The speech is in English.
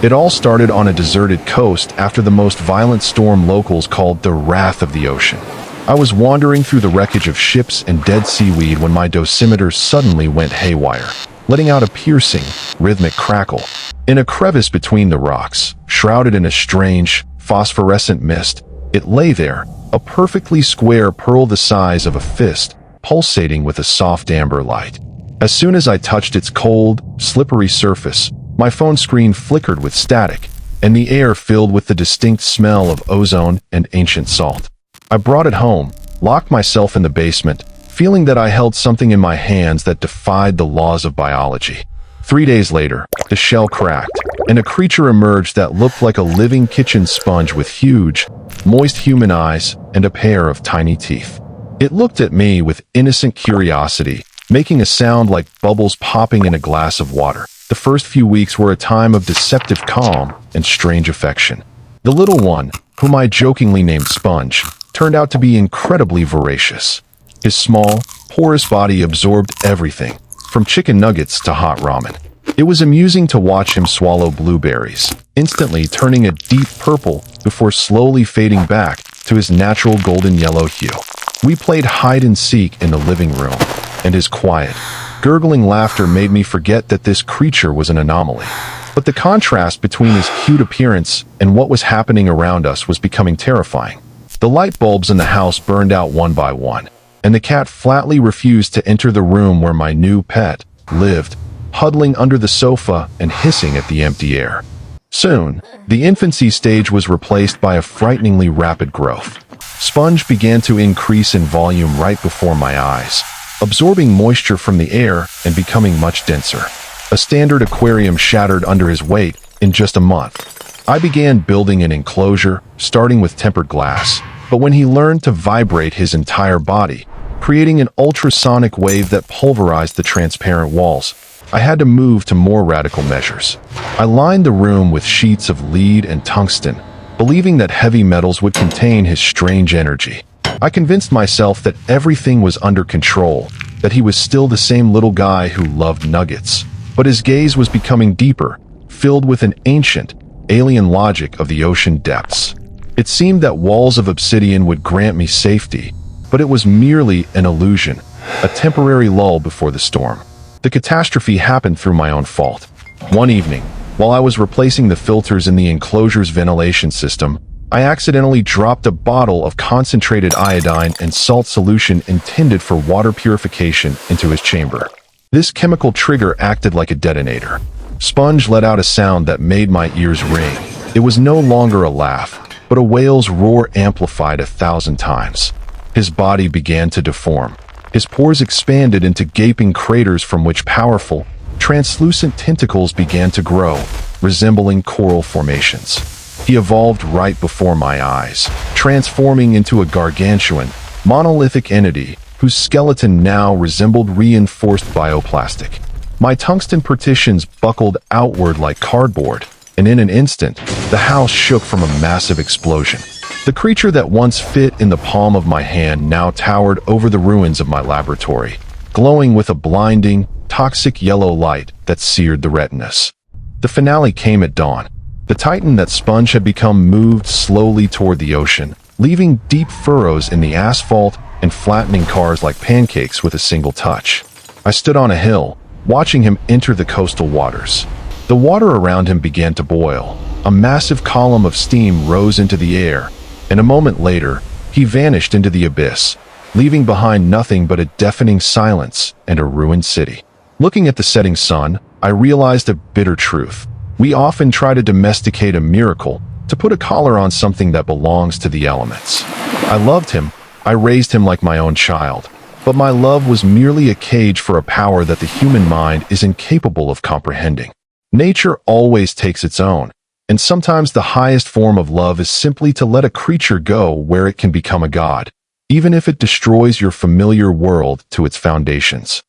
It all started on a deserted coast after the most violent storm locals called the Wrath of the Ocean. I was wandering through the wreckage of ships and dead seaweed when my dosimeter suddenly went haywire, letting out a piercing, rhythmic crackle. In a crevice between the rocks, shrouded in a strange, phosphorescent mist, it lay there, a perfectly square pearl the size of a fist, pulsating with a soft amber light. As soon as I touched its cold, slippery surface, my phone screen flickered with static, and the air filled with the distinct smell of ozone and ancient salt. I brought it home, locked myself in the basement, feeling that I held something in my hands that defied the laws of biology. 3 days later, the shell cracked, and a creature emerged that looked like a living kitchen sponge with huge, moist human eyes and a pair of tiny teeth. It looked at me with innocent curiosity, making a sound like bubbles popping in a glass of water. The first few weeks were a time of deceptive calm and strange affection. The little one, whom I jokingly named Sponge, turned out to be incredibly voracious. His small, porous body absorbed everything, from chicken nuggets to hot ramen. It was amusing to watch him swallow blueberries, instantly turning a deep purple before slowly fading back to his natural golden yellow hue. We played hide and seek in the living room, and his quiet, gurgling laughter made me forget that this creature was an anomaly. But the contrast between his cute appearance and what was happening around us was becoming terrifying. The light bulbs in the house burned out one by one, and the cat flatly refused to enter the room where my new pet lived, huddling under the sofa and hissing at the empty air. Soon, the infancy stage was replaced by a frighteningly rapid growth. Sponge began to increase in volume right before my eyes, absorbing moisture from the air and becoming much denser. A standard aquarium shattered under his weight in just a month. I began building an enclosure, starting with tempered glass, but when he learned to vibrate his entire body, creating an ultrasonic wave that pulverized the transparent walls, I had to move to more radical measures. I lined the room with sheets of lead and tungsten, believing that heavy metals would contain his strange energy. I convinced myself that everything was under control, that he was still the same little guy who loved nuggets. But his gaze was becoming deeper, filled with an ancient, alien logic of the ocean depths. It seemed that walls of obsidian would grant me safety, but it was merely an illusion, a temporary lull before the storm. The catastrophe happened through my own fault. One evening, while I was replacing the filters in the enclosure's ventilation system, I accidentally dropped a bottle of concentrated iodine and salt solution intended for water purification into his chamber. This chemical trigger acted like a detonator. Sponge let out a sound that made my ears ring. It was no longer a laugh, but a whale's roar amplified 1,000 times. His body began to deform. His pores expanded into gaping craters from which powerful, translucent tentacles began to grow, resembling coral formations. He evolved right before my eyes, transforming into a gargantuan, monolithic entity whose skeleton now resembled reinforced bioplastic. My tungsten partitions buckled outward like cardboard, and in an instant, the house shook from a massive explosion. The creature that once fit in the palm of my hand now towered over the ruins of my laboratory, glowing with a blinding, toxic yellow light that seared the retinas. The finale came at dawn. The titan that Sponge had become moved slowly toward the ocean, leaving deep furrows in the asphalt and flattening cars like pancakes with a single touch. I stood on a hill, watching him enter the coastal waters. The water around him began to boil. A massive column of steam rose into the air, and a moment later, he vanished into the abyss, leaving behind nothing but a deafening silence and a ruined city. Looking at the setting sun, I realized a bitter truth. We often try to domesticate a miracle, to put a collar on something that belongs to the elements. I loved him. I raised him like my own child. But my love was merely a cage for a power that the human mind is incapable of comprehending. Nature always takes its own, and sometimes the highest form of love is simply to let a creature go where it can become a god, even if it destroys your familiar world to its foundations.